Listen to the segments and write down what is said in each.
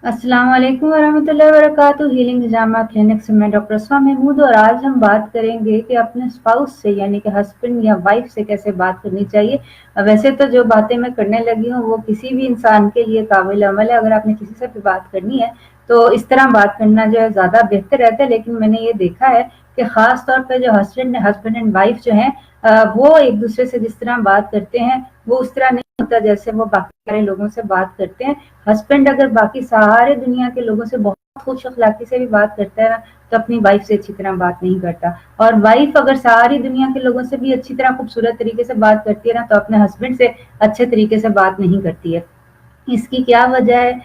अस्सलाम वालेकुम वरहमतुल्लाहि वबरकातुहू। हीलिंग हिजामा क्लिनिक से मैं डॉक्टर अस्मा महमूद और आज हम बात करेंगे कि अपने स्पाउस से यानी कि हस्बैंड या वाइफ से कैसे बात करनी चाहिए। वैसे तो जो बातें मैं करने लगी हूँ वो किसी भी इंसान के लिए काबिल अमल है। अगर आपने किसी से भी बात करनी है तो इस तरह बात करना जो है ज़्यादा बेहतर रहता है, लेकिन मैंने ये देखा है कि ख़ास तौर पे जो हस्बैंड एंड वाइफ जो हैं वो एक दूसरे से जिस तरह बात करते हैं वो उस तरह नहीं होता जैसे वो बाकी सारे लोगों से बात करते हैं। हस्बैंड अगर बाकी सारे दुनिया के लोगों से बहुत खुश अखलाकी से भी बात करता है ना, तो अपनी वाइफ से अच्छी तरह बात नहीं करता। और वाइफ अगर सारी दुनिया के लोगों से भी अच्छी तरह खूबसूरत तरीके से बात करती है ना, तो अपने हस्बैंड से अच्छे तरीके से बात नहीं करती है। इसकी क्या वजह है?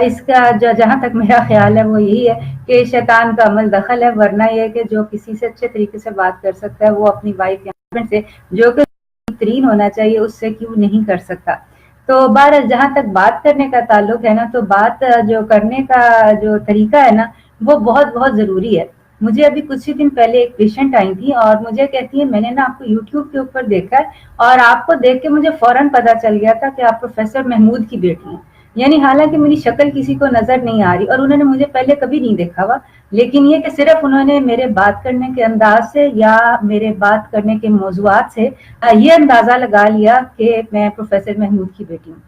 इसका जहाँ तक मेरा ख्याल है वो यही है कि शैतान का अमल दखल है, वरना यह है कि जो किसी से अच्छे तरीके से बात कर सकता है वो अपनी वाइफ या हस्बैंड से, जो कि बेहतरीन होना चाहिए, उससे क्यों नहीं कर सकता। तो बहरहाल जहाँ तक बात करने का ताल्लुक है ना, तो बात जो करने का जो तरीका है ना वो बहुत बहुत ज़रूरी है। मुझे अभी कुछ ही दिन पहले एक पेशेंट आई थी और मुझे कहती है मैंने ना आपको यूट्यूब के ऊपर देखा है और आपको देख के मुझे फौरन पता चल गया था कि आप प्रोफेसर महमूद की बेटी हैं। यानी हालांकि मेरी शक्ल किसी को नजर नहीं आ रही और उन्होंने मुझे पहले कभी नहीं देखा हुआ, लेकिन ये कि सिर्फ उन्होंने मेरे बात करने के अंदाज से या मेरे बात करने के मौज़ूआत से ये अंदाजा लगा लिया कि मैं प्रोफेसर महमूद की बेटी हूँ।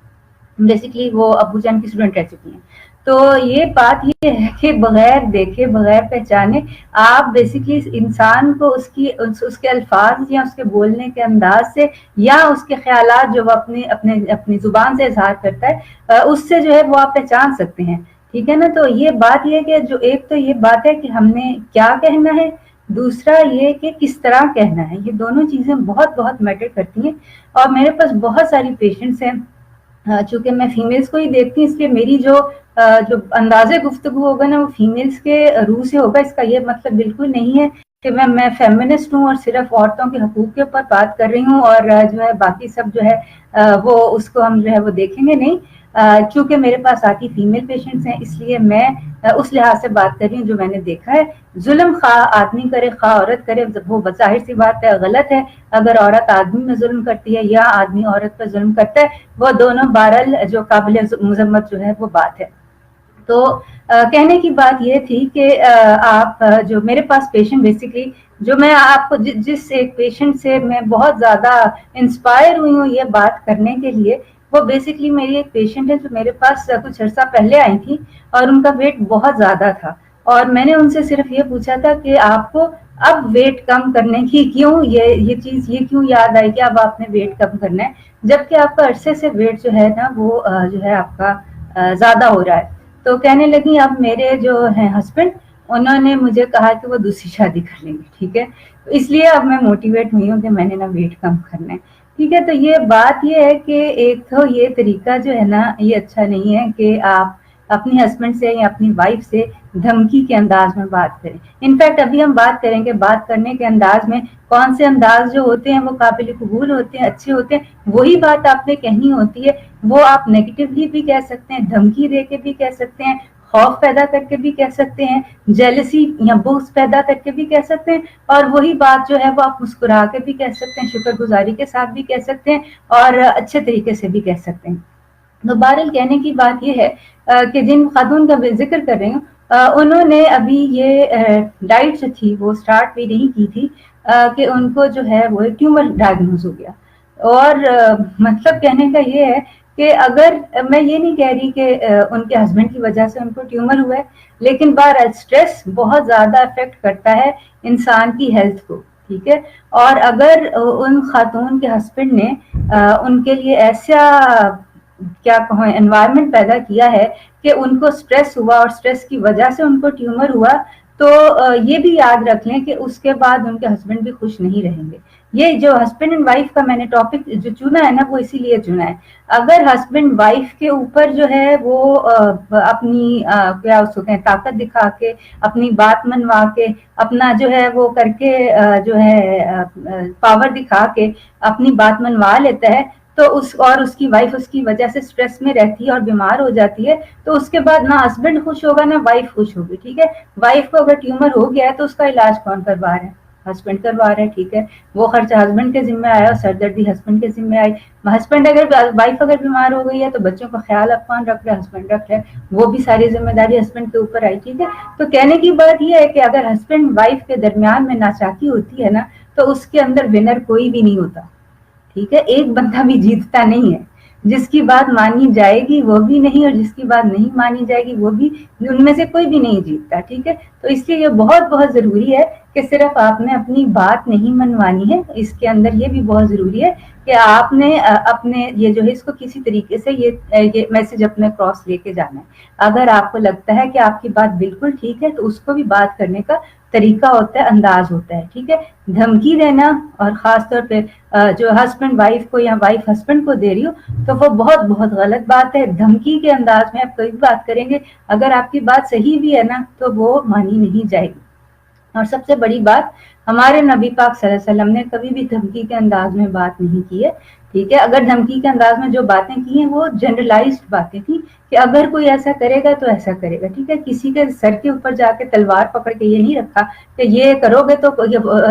बेसिकली वो अबू जान की स्टूडेंट रह चुकी हैं। तो ये बात ये है कि बगैर देखे बगैर पहचाने आप बेसिकली इंसान को उसके अल्फाज या उसके बोलने के अंदाज से या उसके ख्यालात जो वो अपने अपने अपनी जुबान से इजहार करता है उससे जो है वो आप पहचान सकते हैं। ठीक है ना। तो ये बात ये कि जो एक तो ये बात है कि हमने क्या कहना है, दूसरा ये कि किस तरह कहना है। ये दोनों चीजें बहुत बहुत मैटर करती हैं। और मेरे पास बहुत सारी पेशेंट्स हैं, चूंकि मैं फीमेल्स को ही देखती हूँ, इसलिए मेरी जो अंदाजे गुफ्तगू होगा ना वो फीमेल्स के रूह से होगा। इसका ये मतलब बिल्कुल नहीं है कि मैं फेमिनिस्ट हूँ और सिर्फ औरतों के हकूक के ऊपर बात कर रही हूँ और जो है बाकी सब जो है वो उसको हम जो है वो देखेंगे नहीं। चूंकि मेरे पास आती फीमेल पेशेंट्स हैं, इसलिए मैं उस लिहाज से बात कर रही हूँ जो मैंने देखा है। जुल्म खा आदमी करे खा औरत करे, वो जाहिर सी बात है गलत है। अगर औरत आदमी में जुल्म करती है या आदमी औरत पर जुल्म करता है, वो दोनों बहरहाल जो काबिल मजम्मत जो है वो बात है। तो कहने की बात ये थी कि आप जो मेरे पास पेशेंट बेसिकली जो मैं आपको जिस एक पेशेंट से मैं बहुत ज़्यादा इंस्पायर हुई हूँ ये बात करने के लिए, वो बेसिकली मेरी एक पेशेंट है जो मेरे पास कुछ अर्सा पहले आई थी और उनका वेट बहुत ज़्यादा था। और मैंने उनसे सिर्फ ये पूछा था कि आपको अब वेट कम करने की क्यों ये चीज़ ये क्यों याद आई कि अब आपने वेट कम करना है, जबकि आपका अरसे से वेट जो है ना वो जो है आपका ज़्यादा हो रहा है। तो कहने लगी अब मेरे जो हैं हस्बैंड, उन्होंने मुझे कहा कि वो दूसरी शादी कर लेंगे। ठीक है, तो इसलिए अब मैं मोटिवेट हुई हूँ कि मैंने ना वेट कम करना है। ठीक है, तो ये बात ये है कि एक तो ये तरीका जो है ना ये अच्छा नहीं है कि आप अपनी हस्बैंड से या अपनी वाइफ से धमकी के अंदाज में बात करें। इनफैक्ट अभी हम बात करेंगे बात करने के अंदाज में कौन से अंदाज जो होते हैं वो काबिल कबूल होते हैं, अच्छे होते हैं। वही बात आपने कहनी होती है, वो आप नेगेटिवली भी कह सकते हैं, धमकी दे के भी कह सकते हैं, खौफ पैदा करके भी कह सकते हैं, जेलसी या बुग्ज पैदा करके भी कह सकते हैं, और वही बात जो है वो आप मुस्कुरा के भी कह सकते हैं, शुक्रगुजारी के साथ भी कह सकते हैं और अच्छे तरीके से भी कह सकते हैं। तो बहरहाल कहने की बात यह है कि जिन खातून का मैं जिक्र कर रही हूँ उन्होंने अभी ये डाइट जो थी वो स्टार्ट भी नहीं की थी कि उनको जो है वो ट्यूमर डायग्नोज हो गया। और मतलब कहने का ये है कि अगर मैं ये नहीं कह रही कि उनके हस्बैंड की वजह से उनको ट्यूमर हुआ है, लेकिन बहरहाल स्ट्रेस बहुत ज़्यादा अफेक्ट करता है इंसान की हेल्थ को। ठीक है, और अगर उन खातून के हस्बैंड ने उनके लिए ऐसा क्या कहूँ एनवायरनमेंट पैदा किया है कि उनको स्ट्रेस हुआ और स्ट्रेस की वजह से उनको ट्यूमर हुआ, तो ये भी याद रख लें कि उसके बाद उनके हस्बैंड भी खुश नहीं रहेंगे। ये जो हस्बैंड एंड वाइफ का मैंने टॉपिक जो चुना है ना वो इसीलिए चुना है। अगर हस्बैंड वाइफ के ऊपर जो है वो अपनी क्या उसको कहें ताकत दिखा के, अपनी बात मनवा के, अपना जो है वो करके जो है पावर दिखा के अपनी बात मनवा लेता है, तो उसकी वाइफ उसकी वजह से स्ट्रेस में रहती है और बीमार हो जाती है, तो उसके बाद ना हस्बैंड खुश होगा ना वाइफ खुश होगी। ठीक है, वाइफ को अगर ट्यूमर हो गया है तो उसका इलाज कौन करवा रहा है? हस्बैंड करवा रहा है, ठीक है, वो खर्चा हस्बैंड के जिम्मे आया और सरदर्दी हस्बैंड के जिम्मे आई। हस्बैंड अगर वाइफ अगर बीमार हो गई है तो बच्चों का ख्याल अब कौन रख रहा है, हस्बैंड रख रहा है, वो भी सारी जिम्मेदारी हस्बैंड के ऊपर आई, ठीक है। तो कहने की बात यह है कि अगर हस्बैंड वाइफ के दरमियान में नाचाकी होती है ना, तो उसके अंदर विनर कोई भी नहीं होता, ठीक है, एक बंदा भी जीतता नहीं है, जिसकी बात मानी जाएगी वो भी नहीं, और जिसकी बात नहीं मानी जाएगी वो भी, उनमें से कोई भी नहीं जीतता, ठीक है। तो इसलिए ये बहुत बहुत जरूरी है कि सिर्फ आपने अपनी बात नहीं मनवानी है, इसके अंदर ये भी बहुत जरूरी है कि आपने अपने ये जो है इसको किसी तरीके से ये मैसेज अपने क्रॉस लेके जाना है। अगर आपको लगता है कि आपकी बात बिल्कुल ठीक है तो उसको भी बात करने का तरीका होता है, अंदाज होता है, ठीक है। धमकी देना, और खास तौर पे जो हस्बैंड वाइफ को या वाइफ हस्बैंड को दे रही हो, तो वो बहुत बहुत गलत बात है। धमकी के अंदाज में आप कोई भी बात करेंगे, अगर आपकी बात सही भी है ना तो वो मानी नहीं जाएगी। और सबसे बड़ी बात, हमारे नबी पाक सल्लल्लाहु अलैहि वसल्लम ने कभी भी धमकी के अंदाज में बात नहीं की है, ठीक है। अगर धमकी के अंदाज में जो बातें की हैं वो जनरलाइज्ड बातें थी कि अगर कोई ऐसा करेगा तो ऐसा करेगा, ठीक है। किसी के सर के ऊपर जाके तलवार पकड़ के ये नहीं रखा कि ये करोगे तो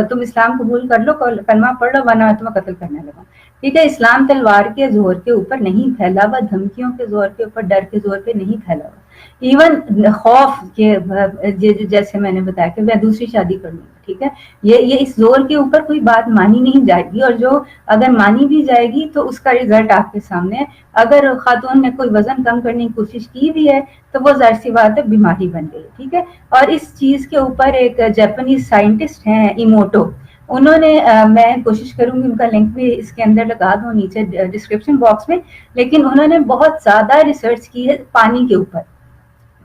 तुम इस्लाम कबूल कर लो, कलमा पढ़ लो, वरना मैं तुम्हें कत्ल करने लगा, ठीक है। इस्लाम तलवार के जोर के ऊपर नहीं फैला हुआ, धमकियों के जोर के ऊपर, डर के जोर पे नहीं फैला हुआ। इवन खौफ के जैसे मैंने बताया कि मैं दूसरी शादी कर लूंगा, ठीक है, ये इस जोर के ऊपर कोई बात मानी नहीं जाएगी, और जो अगर मानी भी जाएगी तो उसका रिजल्ट आपके सामने है। अगर खातून ने कोई वजन कम करने की कोशिश की भी है तो वो जाहिर सी बात है बीमारी बन गई, ठीक है। और इस चीज के ऊपर एक जापानीज साइंटिस्ट हैं इमोटो, उन्होंने मैं कोशिश करूंगी उनका लिंक भी इसके अंदर लगा दूं नीचे डिस्क्रिप्शन बॉक्स में, लेकिन उन्होंने बहुत ज्यादा रिसर्च की है पानी के ऊपर,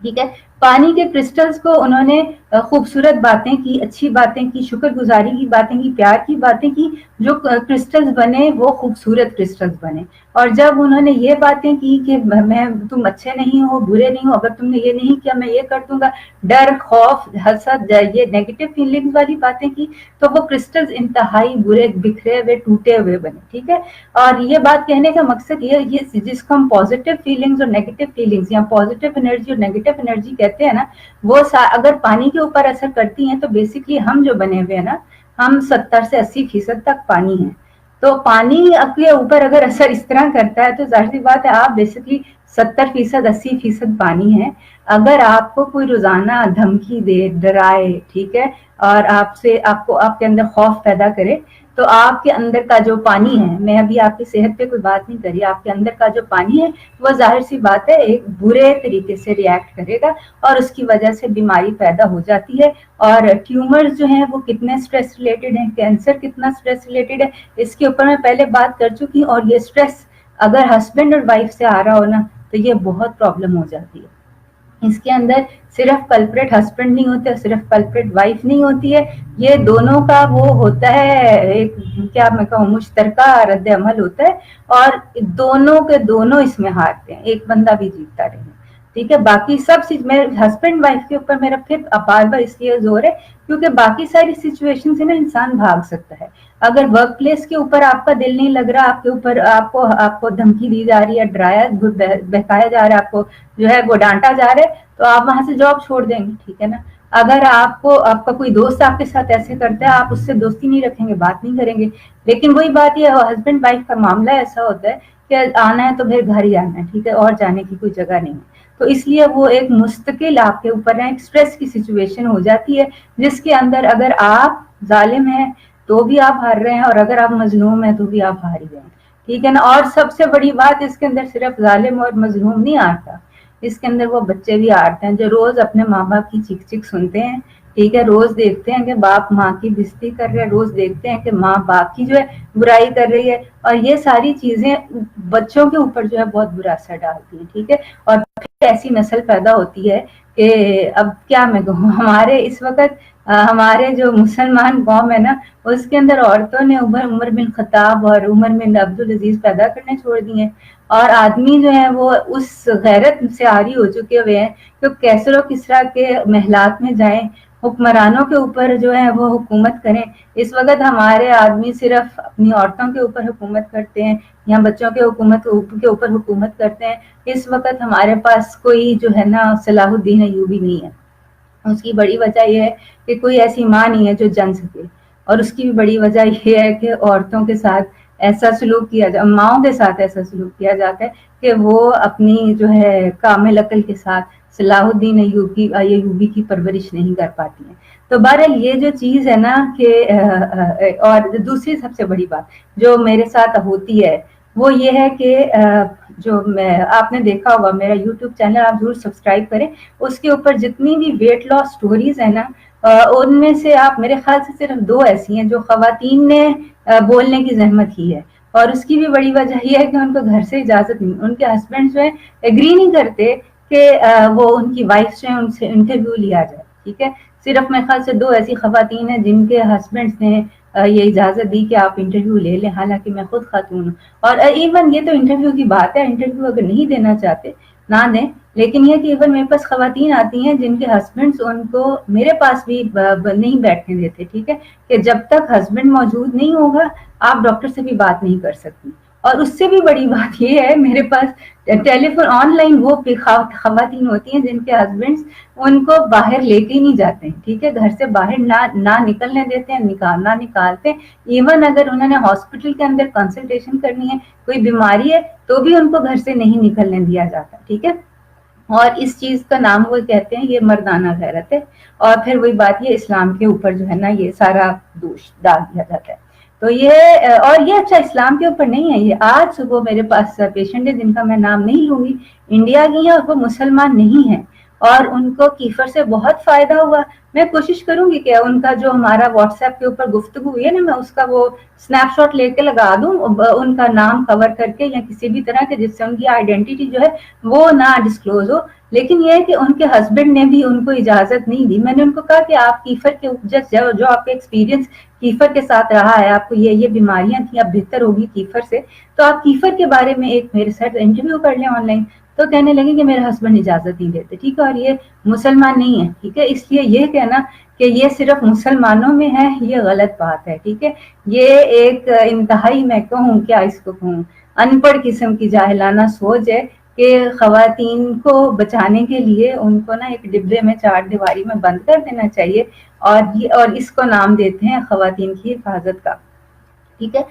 ठीक है। पानी के क्रिस्टल्स को उन्होंने खूबसूरत बातें की, अच्छी बातें की, शुक्रगुजारी की बातें की, प्यार की बातें की, जो क्रिस्टल्स बने वो खूबसूरत क्रिस्टल्स बने। और जब उन्होंने ये बातें की कि मैं तुम अच्छे नहीं हो, बुरे नहीं हो, अगर तुमने ये नहीं किया मैं ये कर दूंगा, डर, खौफ, हसद, ये नेगेटिव फीलिंग्स वाली बातें की, तो वो क्रिस्टल्स इंतहाई बुरे, बिखरे हुए, टूटे हुए बने, ठीक है। और ये बात कहने का मकसद ये जिसको हम पॉजिटिव फीलिंग्स और नेगेटिव फीलिंग्स या पॉजिटिव एनर्जी और नेगेटिव एनर्जी कहते हैं ना, वो अगर पानी के ऊपर असर करती हैं तो बेसिकली हम जो बने हुए हैं ना, हम 70 से 80% तक पानी है। तो पानी के ऊपर अगर असर इस तरह करता है तो जाहिर सी बात है आप बेसिकली 70%, 80% पानी है। अगर आपको कोई रोजाना धमकी दे, डराए, ठीक है, और आपको आपके अंदर खौफ पैदा करे, तो आपके अंदर का जो पानी है, मैं अभी आपकी सेहत पे कोई बात नहीं करी, आपके अंदर का जो पानी है वो जाहिर सी बात है एक बुरे तरीके से रिएक्ट करेगा, और उसकी वजह से बीमारी पैदा हो जाती है। और ट्यूमर्स जो हैं वो कितने स्ट्रेस रिलेटेड हैं, कैंसर कितना स्ट्रेस रिलेटेड है, इसके ऊपर मैं पहले बात कर चुकी हूँ। और ये स्ट्रेस अगर हस्बैंड और वाइफ से आ रहा हो ना तो ये बहुत प्रॉब्लम हो जाती है। इसके अंदर सिर्फ कल्प्रेट हस्बैंड नहीं होते, सिर्फ कल्प्रेट वाइफ नहीं होती है, ये दोनों का वो होता है एक, क्या मैं कहूँ, मुश्तरका रद्द अमल होता है, और दोनों के दोनों इसमें हारते हैं, एक बंदा भी जीतता नहीं, ठीक है। बाकी सब चीज मेरे हस्बैंड वाइफ के ऊपर मेरा फिर बार बार इसलिए जोर है क्योंकि बाकी सारी सिचुएशन से ना इंसान भाग सकता है। अगर वर्क प्लेस के ऊपर आपका दिल नहीं लग रहा, आपके ऊपर आपको धमकी दी जा रही है, डराया बहकाया जा रहा है, आपको जो है वो डांटा जा रहा है, तो आप वहां से जॉब छोड़ देंगे, ठीक है ना। अगर आपका कोई दोस्त आपके साथ ऐसे करता है, आप उससे दोस्ती नहीं रखेंगे, बात नहीं करेंगे। लेकिन वही बात ये हस्बैंड वाइफ का मामला ऐसा होता है कि आना है तो फिर घर ही आना है, ठीक है, और जाने की कोई जगह नहीं है। तो इसलिए वो एक मुस्तकिल आपके ऊपर एक स्ट्रेस की सिचुएशन हो जाती है, जिसके अंदर अगर आप जालिम हैं तो भी आप हार रहे हैं, और अगर आप मजलूम हैं तो भी आप हार रहे हैं, ठीक है ना। और सबसे बड़ी बात, इसके अंदर सिर्फ जालिम और मजलूम नहीं आता, इसके अंदर वो बच्चे भी आते हैं जो रोज अपने माँ बाप की चीख चीख सुनते हैं, ठीक है, रोज देखते हैं कि बाप माँ की बेइज्जती कर रहे हैं, रोज देखते हैं कि माँ बाप की जो है बुराई कर रही है, और ये सारी चीजें बच्चों के ऊपर जो है बहुत बुरा असर डालती है, ठीक है। और फिर ऐसी नस्ल पैदा होती है कि अब क्या मैं कहूँ, हमारे इस वक्त हमारे जो मुसलमान कौम है ना, उसके अंदर औरतों ने उमर बिन खत्ताब और उमर बिन अब्दुल अजीज पैदा करने छोड़ दिए, और आदमी जो है वो उस गैरत से आरी हो चुके हुए हैं कि कैसर और किसरा के महलात में जाएं, हुक्मरानों के ऊपर जो है वो हुकूमत करें। इस वक्त हमारे आदमी सिर्फ अपनी औरतों के ऊपर हुकूमत करते हैं या बच्चों के ऊपर हुकूमत करते हैं। इस वक्त हमारे पास कोई जो है ना सलाहुद्दीन अय्यूबी नहीं है। उसकी बड़ी वजह यह है कि कोई ऐसी माँ नहीं है जो जन सके, اور اس کی بھی بڑی وجہ یہ ہے کہ عورتوں کے ساتھ ایسا سلوک کیا ماؤں کے ساتھ ایسا سلوک کیا جاتا ہے کہ وہ اپنی جو ہے کامل عقل کے ساتھ صلاح الدین ایوبی کی پرورش نہیں کر پاتی ہیں. تو بہرحال یہ جو چیز ہے نا کہ اور دوسری سب سے بڑی بات جو میرے ساتھ ہوتی ہے وہ یہ ہے کہ جو آپ نے دیکھا ہوگا میرا یوٹیوب چینل آپ ضرور سبسکرائب کریں. اس کے اوپر جتنی بھی ویٹ لاس سٹوریز ہیں نا ان میں سے آپ میرے خیال سے صرف 2 ایسی ہیں جو خواتین نے بولنے کی زحمت کی ہے. اور اس کی بھی بڑی وجہ یہ ہے کہ ان کو گھر سے اجازت نہیں, ان کے ہسبینڈ جو ہے ایگری نہیں کرتے کہ وہ ان کی وائف جو ہے ان سے انٹرویو لیا جائے. ٹھیک ہے, صرف میرے خیال سے 2 ایسی خواتین ہیں جن کے ہسبینڈ نے یہ اجازت دی کہ آپ انٹرویو لے لیں, حالانکہ میں خود خاتون ہوں. اور ایون یہ تو انٹرویو کی بات ہے, انٹرویو اگر نہیں دینا چاہتے نہ دیں, لیکن یہ کہ ایون میرے پاس خواتین آتی ہیں جن کے ہسبینڈ ان کو میرے پاس بھی نہیں بیٹھنے دیتے. ٹھیک ہے, کہ جب تک ہسبینڈ موجود نہیں ہوگا آپ ڈاکٹر سے بھی بات نہیں کر سکتی. اور اس سے بھی بڑی بات یہ ہے میرے پاس ٹیلی فون آن لائن وہ خواتین ہوتی ہیں جن کے ہسبینڈ ان کو باہر لے کے ہی نہیں جاتے ہیں. ٹھیک ہے, گھر سے باہر نہ نکلنے دیتے ہیں, نہ نکالتے. ایون اگر انہوں نے ہاسپٹل کے اندر کنسلٹیشن کرنی ہے, کوئی بیماری ہے, تو بھی ان کو گھر سے نہیں نکلنے دیا جاتا. ٹھیک ہے, اور اس چیز کا نام وہ کہتے ہیں یہ مردانہ غیرت ہے. اور پھر وہی بات یہ اسلام کے اوپر جو ہے نا یہ سارا دوش ڈال دیا جاتا ہے. تو یہ اچھا اسلام کے اوپر نہیں ہے. یہ آج صبح میرے پاس پیشنٹ ہے جن کا میں نام نہیں لوں گی, انڈیا کی ہیں اور وہ مسلمان نہیں ہیں, اور ان کو کیفر سے بہت فائدہ ہوا. میں کوشش کروں گی کہ ان کا جو ہمارا واٹس ایپ کے اوپر گفتگو ہوئی ہے نا میں اس کا وہ اسنیپ شاٹ لے کے لگا دوں, ان کا نام کور کر کے یا کسی بھی طرح کے, جس سے ان کی آئیڈینٹی جو ہے وہ نہ ڈسکلوز ہو. لیکن یہ ہے کہ ان کے ہسبینڈ نے بھی ان کو اجازت نہیں دی. میں نے ان کو کہا کہ آپ کیفر کے جو آپ کا ایکسپیرینس کیفر کے ساتھ رہا ہے, آپ کو یہ بیماریاں تھیں, اب بہتر ہوگی کیفر سے, تو آپ کیفر کے بارے میں ایک میرے ساتھ انٹرویو کر لیں آن لائن. تو کہنے لگے کہ میرے ہسبینڈ اجازت نہیں دیتے. ٹھیک ہے, اور یہ مسلمان نہیں ہے. ٹھیک ہے, اس لیے یہ کہنا کہ یہ صرف مسلمانوں میں ہے یہ غلط بات ہے. ٹھیک ہے, یہ ایک انتہائی میں کہوں کیا اس کو کہوں ان پڑھ قسم کی جاہلانہ سوچ ہے کہ خواتین کو بچانے کے لیے ان کو نا ایک ڈبے میں 4 دیواری میں بند کر دینا چاہیے, اور اس کو نام دیتے ہیں خواتین کی حفاظت کا. ٹھیک ہے,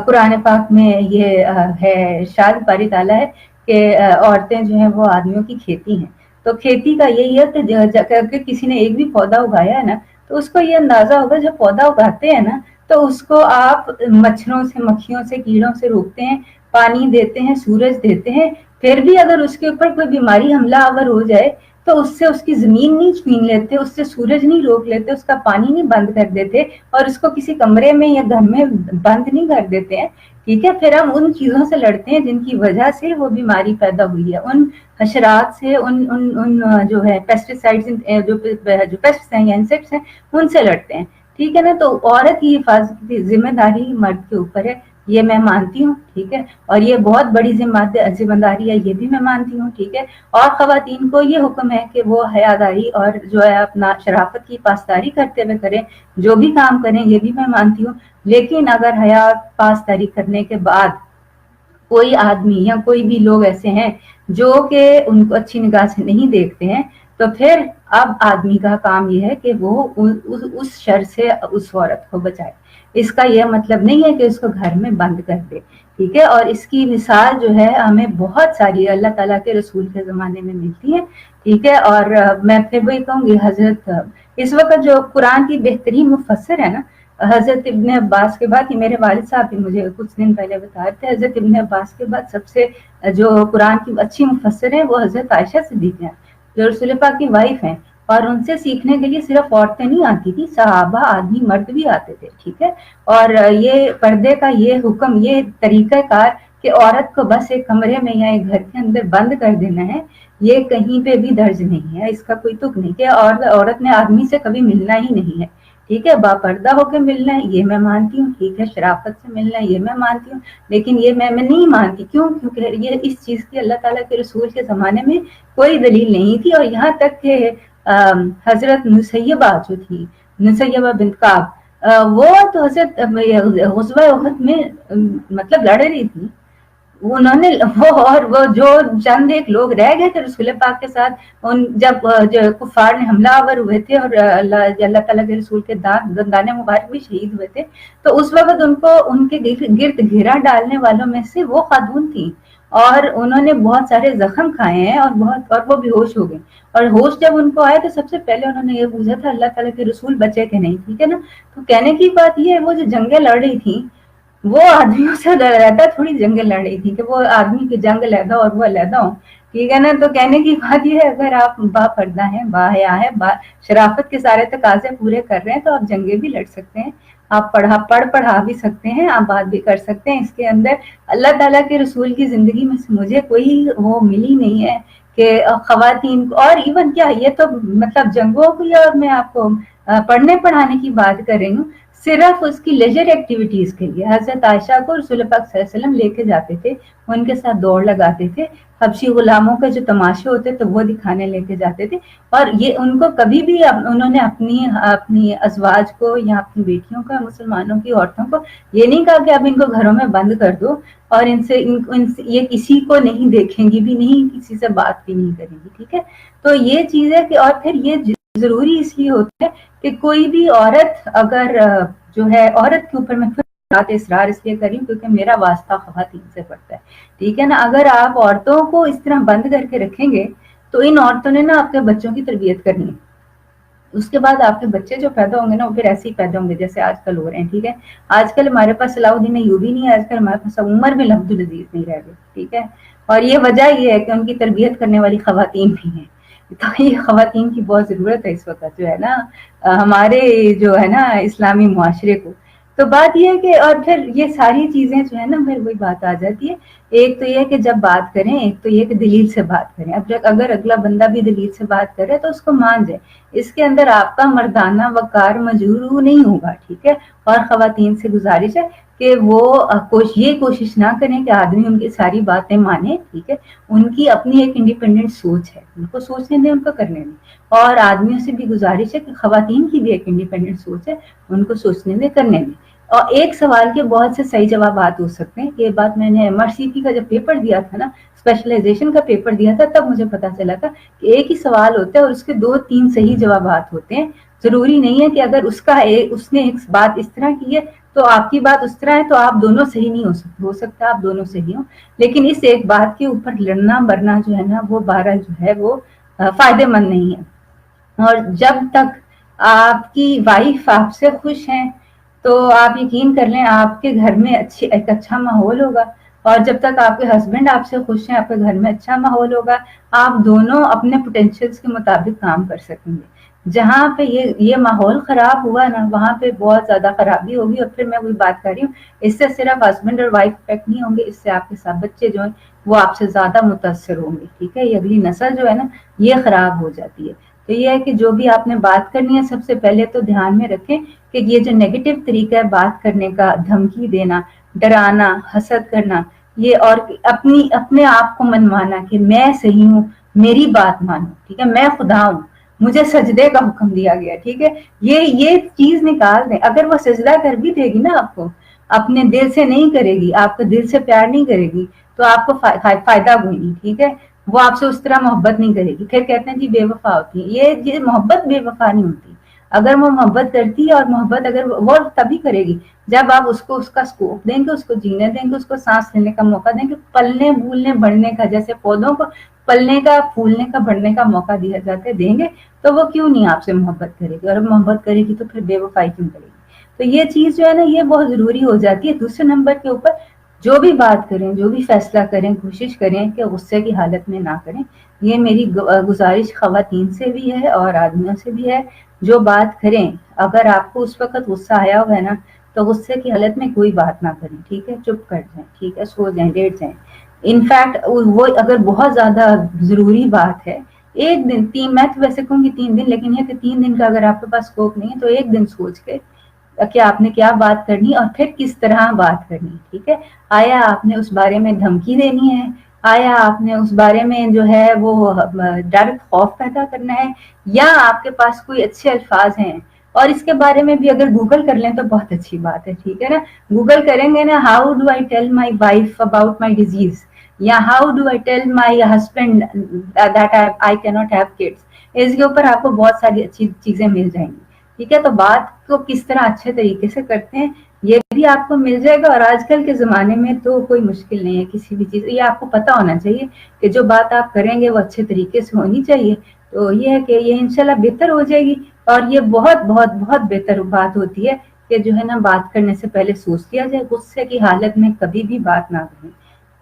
قرآن پاک میں یہ ہے ارشاد باری تعالیٰ ہے کہ عورتیں جو ہیں وہ آدمیوں کی کھیتی ہیں. تو کھیتی کا یہی ہے کہ کسی نے ایک بھی پودا اگایا ہے نا تو اس کو یہ اندازہ ہوگا جب پودا اگاتے ہیں نا تو اس کو آپ مچھروں سے, مکھیوں سے, کیڑوں سے روکتے ہیں, پانی دیتے ہیں, سورج دیتے ہیں, پھر بھی اگر اس کے اوپر کوئی بیماری حملہ آور ہو جائے تو اس سے اس کی زمین نہیں چھین لیتے, اس سے سورج نہیں روک لیتے, اس کا پانی نہیں بند کر دیتے, اور اس کو کسی کمرے میں یا گھر میں بند نہیں کر دیتے ہیں. ٹھیک ہے, پھر ہم ان چیزوں سے لڑتے ہیں جن کی وجہ سے وہ بیماری پیدا ہوئی ہے, ان حشرات سے, ان جو ہے پیسٹیسائڈز جو پیسٹ ہیں یا انسیکٹس ہیں ان سے لڑتے ہیں. ٹھیک ہے نا, تو عورت کی حفاظت کی ذمہ داری مرد کے اوپر ہے, یہ میں مانتی ہوں. ٹھیک ہے, اور یہ بہت بڑی ذمہ داری ہے, یہ بھی میں مانتی ہوں. ٹھیک ہے, اور خواتین کو یہ حکم ہے کہ وہ حیاداری اور جو ہے اپنا شرافت کی پاسداری کرتے ہوئے کریں, جو بھی کام کریں, یہ بھی میں مانتی ہوں. لیکن اگر حیا پاسداری کرنے کے بعد کوئی آدمی یا کوئی بھی لوگ ایسے ہیں جو کہ ان کو اچھی نگاہ سے نہیں دیکھتے ہیں, تو پھر اب آدمی کا کام یہ ہے کہ وہ اس شر سے اس عورت کو بچائے. اس کا یہ مطلب نہیں ہے کہ اس کو گھر میں بند کر دے. ٹھیک ہے, اور اس کی مثال جو ہے ہمیں بہت ساری اللہ تعالیٰ کے رسول کے زمانے میں ملتی ہے. ٹھیک ہے, اور میں پھر وہی کہوں گی حضرت اس وقت جو قرآن کی بہترین مفسر ہے نا حضرت ابن عباس کے بعد, یہ میرے والد صاحب بھی مجھے کچھ دن پہلے بتا رہے تھے, حضرت ابن عباس کے بعد سب سے جو قرآن کی اچھی مفسر ہیں وہ حضرت عائشہ صدیقہ ہیں جو رسول پاک کی وائف ہیں, اور ان سے سیکھنے کے لیے صرف عورتیں نہیں آتی تھی, صحابہ آدمی مرد بھی آتے تھے. ٹھیک ہے, اور یہ پردے کا یہ حکم, یہ طریقہ کار کہ عورت کو بس ایک کمرے میں یا ایک گھر کے اندر بند کر دینا ہے, یہ کہیں پہ بھی درج نہیں ہے, اس کا کوئی تک نہیں کہ عورت نے آدمی سے کبھی ملنا ہی نہیں ہے. ٹھیک ہے, باپردہ ہو کے ملنا ہے یہ میں مانتی ہوں. ٹھیک ہے, شرافت سے ملنا ہے یہ میں مانتی ہوں, لیکن یہ میں نہیں مانتی. کیوں؟ کیونکہ یہ اس چیز کی اللہ تعالیٰ کے رسول کے زمانے میں کوئی دلیل نہیں تھی. اور یہاں تک کہ حضرت نسیبہ جو تھی, نسیبہ بنت کعب, وہ تو حضرت غزوہ احد میں مطلب لڑ رہی تھی, उन्होंने वो जो चंद एक लोग रह गए थे रसूल पाक के साथ, उन जब जो कुफार ने हमलावर हुए थे और अल्लाह ताला के रसूल के दाने मुबारक भी शहीद हुए थे, तो उस वक्त उनको उनके गिर्द घेरा डालने वालों में से वो खातून थी, और उन्होंने बहुत सारे जख्म खाए हैं और वो बेहोश हो गए। और होश जब उनको आया तो सबसे पहले उन्होंने ये पूछा था अल्लाह ताला के रसूल बचे कि नहीं, ठीक है ना। तो कहने की बात ये है, वो जो जंगें लड़ रही थी वो आदमियों से रहता थोड़ी जंग लड़ रही थी कि वो आदमी की जंग लहदा और वो अलहदा हो, ठीक है ना। तो कहने की बात ये है, अगर आप बापर्दा हैं, बाहया है, शराफत के सारे तकाजे पूरे कर रहे हैं तो आप जंगे भी लड़ सकते हैं, आप पढ़ा भी सकते हैं, आप बात भी कर सकते हैं। इसके अंदर अल्लाह ताला के रसूल की जिंदगी में से मुझे कोई वो मिली नहीं है कि खवातीन को, और इवन क्या ये तो मतलब जंगों की, और मैं आपको पढ़ने पढ़ाने की बात कर रही हूँ, सिर्फ उसकी लेजर एक्टिविटीज के लिए हजरत आयशा को रसूल पाक सल्लल्लाहु अलैहि वसल्लम लेके जाते थे, उनके साथ दौड़ लगाते थे, हबशी गुलामों के जो तमाशे होते तो वो दिखाने लेके जाते थे। और ये उनको कभी भी उन्होंने अपनी अपनी अजवाज को या अपनी बेटियों को, मुसलमानों की औरतों को ये नहीं कहा कि अब इनको घरों में बंद कर दो और इनसे ये किसी को नहीं देखेंगी भी नहीं, किसी से बात भी नहीं करेंगी, ठीक है। तो ये चीज है कि, और फिर ये जरूरी इसलिए होता है कि कोई भी औरत अगर जो है, औरत के ऊपर मैं फिर बात इसरार इसलिए करी क्योंकि मेरा वास्ता खवातीन से पड़ता है, ठीक है ना। अगर आप औरतों को इस तरह बंद करके रखेंगे तो इन औरतों ने ना आपके बच्चों की तरबियत करनी है, उसके बाद आपके बच्चे जो पैदा होंगे ना वो फिर ऐसे ही पैदा होंगे जैसे आजकल हो रहे हैं, ठीक है। आजकल हमारे पास सलाउद्दीन अय्यूबी नहीं है, आजकल हमारे पास उमर बिन अब्दुल अजीज नहीं रह गए, ठीक है। और ये वजह ये है कि उनकी तरबियत करने वाली खवातीन भी हैं, तो ये खवातीन की बहुत जरूरत है इस वक्त जो है ना, हमारे जो है ना इस्लामी मुआशरे को। तो बात ये है कि, और फिर ये सारी चीजें जो है ना, फिर वही बात आ जाती है। एक तो ये कि जब बात करें, एक तो ये कि दलील से बात करें। अब अगर अगला बंदा भी दलील से बात करे तो उसको मान जाए, इसके अंदर आपका मर्दाना वकार मजरूर नहीं होगा, ठीक है। और खवातीन से गुजारिश है कि वो ये कोशिश ना करें कि आदमी उनकी सारी बातें माने, ठीक है। उनकी अपनी एक इंडिपेंडेंट सोच है, उनको सोचने दें, उनको करने दें। और आदमियों से भी गुजारिश है कि खवातीन की भी एक इंडिपेंडेंट सोच है, उनको सोचने दें, करने दें। और एक सवाल के बहुत से सही जवाब हो सकते हैं। ये बात मैंने एमआरसीपी का जब पेपर दिया था ना, स्पेशलाइजेशन का पेपर दिया था, तब मुझे पता चला था कि एक ही सवाल होता है और उसके 2-3 सही जवाब होते हैं। जरूरी नहीं है कि अगर उसने एक बात इस तरह की है तो आपकी बात उस तरह है तो आप दोनों सही नहीं हो सकता आप दोनों सही हो, लेकिन इस एक बात के ऊपर लड़ना बरना जो है ना, वो बहरहाल जो है वो फायदेमंद नहीं है। और जब तक आपकी वाइफ आपसे खुश है तो आप यकीन कर लें आपके घर में एक अच्छा माहौल होगा। और जब तक आपके हस्बैंड आपसे खुश हैं, आपके घर में अच्छा माहौल होगा, आप दोनों अपने पोटेंशियल्स के मुताबिक काम कर सकेंगे। जहाँ पे ये माहौल खराब हुआ ना, वहां पे बहुत ज्यादा खराबी होगी। और फिर मैं वही बात कर रही हूँ, इससे सिर्फ हस्बैंड और वाइफ इफेक्ट नहीं होंगे, इससे आपके साथ बच्चे जो है वो आपसे ज्यादा मुतासर होंगे, ठीक है। ये अगली नस्ल जो है ना, ये खराब हो जाती है। तो ये है कि जो भी आपने बात करनी है, सबसे पहले तो ध्यान में रखें कि ये जो नेगेटिव तरीका है बात करने का, धमकी देना, डराना, हसद करना, ये, और अपने आप को मनवाना कि मैं सही हूँ, मेरी बात मानो, ठीक है, मैं खुदा हूँ, मुझे सजदे का हुक्म दिया गया, ठीक है। ये चीज निकाल दें। अगर वो सजदा कर भी देगी ना आपको, अपने दिल से नहीं करेगी, आपको दिल से प्यार नहीं करेगी, तो आपको फायदा कोई नहीं, ठीक है। वो आपसे उस तरह मोहब्बत नहीं करेगी। फिर कहते हैं जी बेवफा होती है, ये मोहब्बत बेवफा नहीं होती। अगर वो मोहब्बत करती है, और मोहब्बत अगर वो तभी करेगी जब आप उसको उसका स्कोप देंगे, उसको जीने देंगे, उसको सांस लेने का मौका देंगे, पलने भूलने बढ़ने का, जैसे पौधों को पलने का, फूलने का, बढ़ने का मौका दिया जाता है, देंगे तो वो क्यों नहीं आपसे मोहब्बत करेगी। और मोहब्बत करेगी तो फिर बेवफाई क्यों करेगी। तो ये चीज जो है ना, ये बहुत जरूरी हो जाती है। दूसरे नंबर के ऊपर जो भी बात करें, जो भी फैसला करें, कोशिश करें कि गुस्से की हालत में ना करें। ये मेरी गुजारिश खवातीन से भी है और आदमियों से भी है। जो बात करें, अगर आपको उस वक्त गुस्सा आया हुआ है ना, तो गुस्से की हालत में कोई बात ना करें, ठीक है, चुप कर जाएं, ठीक है, सो जाएं, लेट जाएं। इनफैक्ट वो अगर बहुत ज्यादा जरूरी बात है, एक दिन, मैं तो वैसे कहूंगी 3 दिन, लेकिन ये कि 3 दिन का अगर आपके पास स्कोप नहीं है तो एक दिन सोच के कि आपने क्या बात करनी और फिर किस तरह बात करनी, ठीक है। आया आपने उस बारे में धमकी देनी है, आया आपने उस बारे में जो है वो डर खौफ पैदा करना है, या आपके पास कोई अच्छे अल्फाज हैं اور اس کے بارے میں بھی اگر گوگل کر لیں تو بہت اچھی بات ہے، ٹھیک ہے نا. گوگل کریں گے نا how do I tell my wife about my disease, یا how do I tell my husband that I کی ناٹ ہیو کڈس. اس کے اوپر آپ کو بہت ساری اچھی چیزیں مل جائیں گی، ٹھیک ہے. تو بات کو کس طرح اچھے طریقے سے کرتے ہیں یہ بھی آپ کو مل جائے گا. اور آج کل کے زمانے میں تو کوئی مشکل نہیں ہے کسی بھی چیز، یہ آپ کو پتا ہونا چاہیے کہ جو بات آپ کریں گے وہ اچھے طریقے سے ہونی چاہیے. تو یہ ہے کہ یہ انشاءاللہ بہتر ہو جائے گی. اور یہ بہت بہت بہت بہتر بات ہوتی ہے کہ جو ہے نا بات کرنے سے پہلے سوچ لیا جائے. غصے کی حالت میں کبھی بھی بات نہ کریں،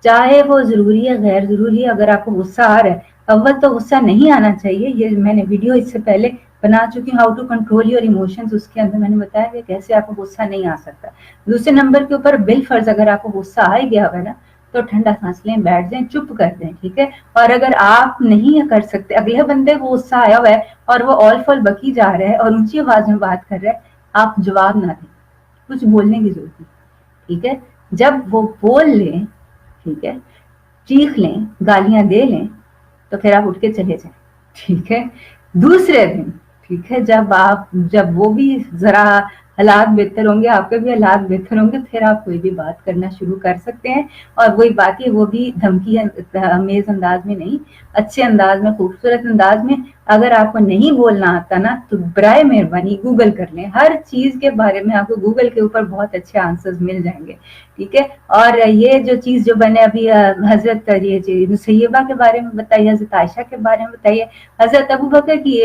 چاہے وہ ضروری ہے غیر ضروری ہے. اگر آپ کو غصہ آ رہا ہے، اول تو غصہ نہیں آنا چاہیے، یہ میں نے ویڈیو اس سے پہلے بنا چکی ہوں، how to control your emotions, اس کے اندر میں نے بتایا کہ کیسے آپ کو غصہ نہیں آ سکتا. دوسرے نمبر کے اوپر بالفرض اگر آپ کو غصہ آ ہی گیا ہوا نا تو ٹھنڈا سانس لیں، بیٹھ جائیں، چپ کر دیں، ٹھیک ہے. اور اگر آپ نہیں کر سکتے، اگلے بندے کو غصہ آیا ہوا ہے اور وہ آل فال بکی جا رہا ہے اور اونچی آواز میں بات کر رہا ہے، آپ جواب نہ دیں، کچھ بولنے کی ضرورت نہیں، ٹھیک ہے. جب وہ بول لیں، ٹھیک ہے، چیخ لیں، گالیاں دے لیں، تو پھر آپ اٹھ کے چلے جائیں، ٹھیک ہے. دوسرے دن، ٹھیک ہے، جب وہ بھی ذرا حالات بہتر ہوں گے، آپ کے بھی حالات بہتر ہوں گے، پھر آپ کوئی بھی بات کرنا شروع کر سکتے ہیں. اور وہی بات ہے، وہ بھی دھمکی امیز انداز میں نہیں، اچھے انداز میں، خوبصورت انداز میں. اگر آپ کو نہیں بولنا آتا نا تو برائے مہربانی گوگل کر لیں، ہر چیز کے بارے میں آپ کو گوگل کے اوپر بہت اچھے آنسرز مل جائیں گے، ٹھیک ہے. اور یہ جو چیز جو میں نے ابھی حضرت سیبہ کے بارے میں بتائی، حضرت عائشہ کے بارے میں بتائی ہے، حضرت ابو بکر کی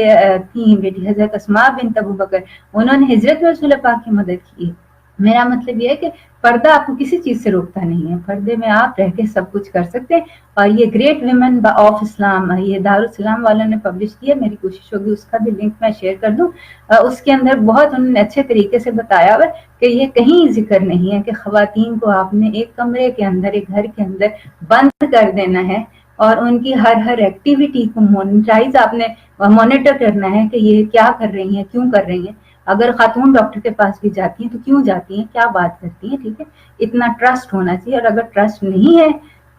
تھی بیٹی حضرت اسماء بنت ابو بکر، انہوں نے ہجرت میں رسول پاک کی مدد کی ہے. میرا مطلب یہ ہے کہ پردہ آپ کو کسی چیز سے روکتا نہیں ہے، پردے میں آپ رہ کے سب کچھ کر سکتے ہیں. اور یہ گریٹ ویمن آف اسلام، یہ دارالسلام والوں نے پبلش کیا، میری کوشش ہوگی اس کا بھی لنک میں شیئر کر دوں. اس کے اندر بہت انہوں نے اچھے طریقے سے بتایا ہوا ہے کہ یہ کہیں ذکر نہیں ہے کہ خواتین کو آپ نے ایک کمرے کے اندر، ایک گھر کے اندر بند کر دینا ہے اور ان کی ہر ایکٹیویٹی کو مانیٹائز آپ نے مانیٹر کرنا ہے کہ یہ کیا کر رہی ہیں، کیوں کر رہی ہیں. اگر خاتون ڈاکٹر کے پاس بھی جاتی ہیں تو کیوں جاتی ہیں، کیا بات کرتی ہیں، ٹھیک ہے. اتنا ٹرسٹ ہونا چاہیے. اور اگر ٹرسٹ نہیں ہے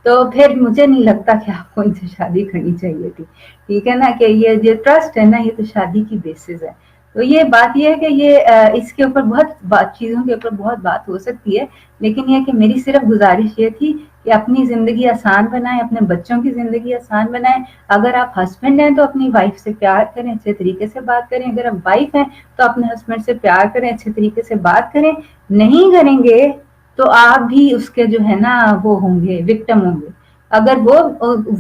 تو پھر مجھے نہیں لگتا کہ آپ کو ان سے شادی کرنی چاہیے تھی، ٹھیک ہے نا. کہ یہ ٹرسٹ ہے نا، یہ تو شادی کی بیسس ہے. تو یہ بات یہ ہے کہ یہ اس کے اوپر بہت چیزوں کے اوپر بہت بات ہو سکتی ہے، لیکن یہ کہ میری صرف گزارش یہ تھی کہ اپنی زندگی آسان بنائیں، اپنے بچوں کی زندگی آسان بنائیں. اگر آپ ہسبینڈ ہیں تو اپنی وائف سے پیار کریں، اچھے طریقے سے بات کریں. اگر آپ وائف ہیں تو اپنے ہسبینڈ سے پیار کریں، اچھے طریقے سے بات کریں. نہیں کریں گے تو آپ بھی اس کے جو ہے نا وہ ہوں گے، وکٹم ہوں گے. اگر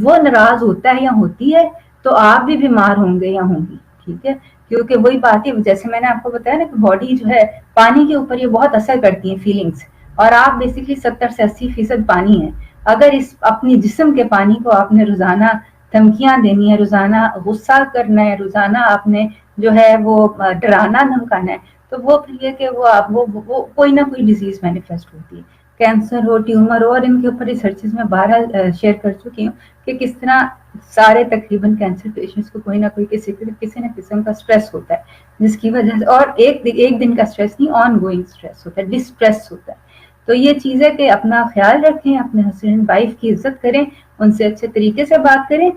وہ ناراض ہوتا ہے یا ہوتی ہے تو آپ بھی بیمار ہوں گے یا ہوں گی، ٹھیک ہے. کیونکہ وہی بات ہے، جیسے میں نے آپ کو بتایا نا کہ باڈی جو ہے پانی کے اوپر یہ بہت اثر کرتی ہیں فیلنگس، اور آپ بیسکلی 70 سے 80% پانی ہے. اگر اس اپنی جسم کے پانی کو آپ نے روزانہ دھمکیاں دینی ہے، روزانہ غصہ کرنا ہے، روزانہ آپ نے جو ہے وہ ڈرانا دھمکانا ہے، تو وہ پھر یہ کہ وہ کوئی نہ کوئی ڈیزیز مینیفیسٹ ہوتی ہے. کینسر ہو، ٹیومر ہو، اور ان کے اوپر ریسرچز میں بہرحال شیئر کر چکی ہوں کہ کس طرح سارے تقریباً کینسر پیشنٹس کو کوئی نہ کوئی کسی نہ قسم کا اسٹریس ہوتا ہے، جس کی وجہ سے، اور ایک دن کا اسٹریس نہیں، آن گوئنگ اسٹریس ہوتا ہے، ڈسٹریس ہوتا ہے. تو یہ چیز ہے کہ اپنا خیال رکھیں، اپنے ہسبینڈ وائف کی عزت کریں، ان سے اچھے طریقے سے بات کریں.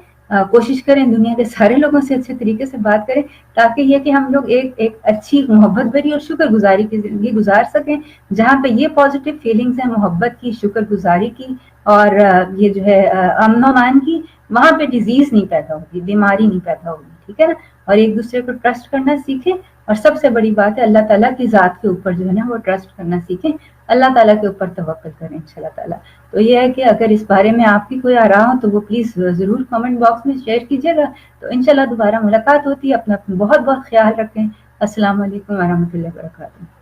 کوشش کریں دنیا کے سارے لوگوں سے اچھے طریقے سے بات کریں، تاکہ یہ کہ ہم لوگ ایک اچھی محبت بھری اور شکر گزاری کی زندگی گزار سکیں، جہاں پہ یہ پازیٹیو فیلنگز ہیں محبت کی، شکر گزاری کی، اور یہ جو ہے امن و امان کی، وہاں پہ ڈیزیز نہیں پیدا ہوگی، بیماری نہیں پیدا ہوگی، ٹھیک ہے نا. اور ایک دوسرے کو ٹرسٹ کرنا سیکھیں. اور سب سے بڑی بات ہے اللہ تعالیٰ کی ذات کے اوپر جو ہے نا وہ ٹرسٹ کرنا سیکھیں، اللہ تعالیٰ کے اوپر توکل کریں انشاءاللہ تعالیٰ. تو یہ ہے کہ اگر اس بارے میں آپ کی کوئی آراء ہو تو وہ پلیز ضرور کمنٹ باکس میں شیئر کیجیے گا. تو انشاءاللہ دوبارہ ملاقات ہوتی ہے. اپنا بہت بہت خیال رکھیں. السلام علیکم ورحمۃ اللہ وبرکاتہ.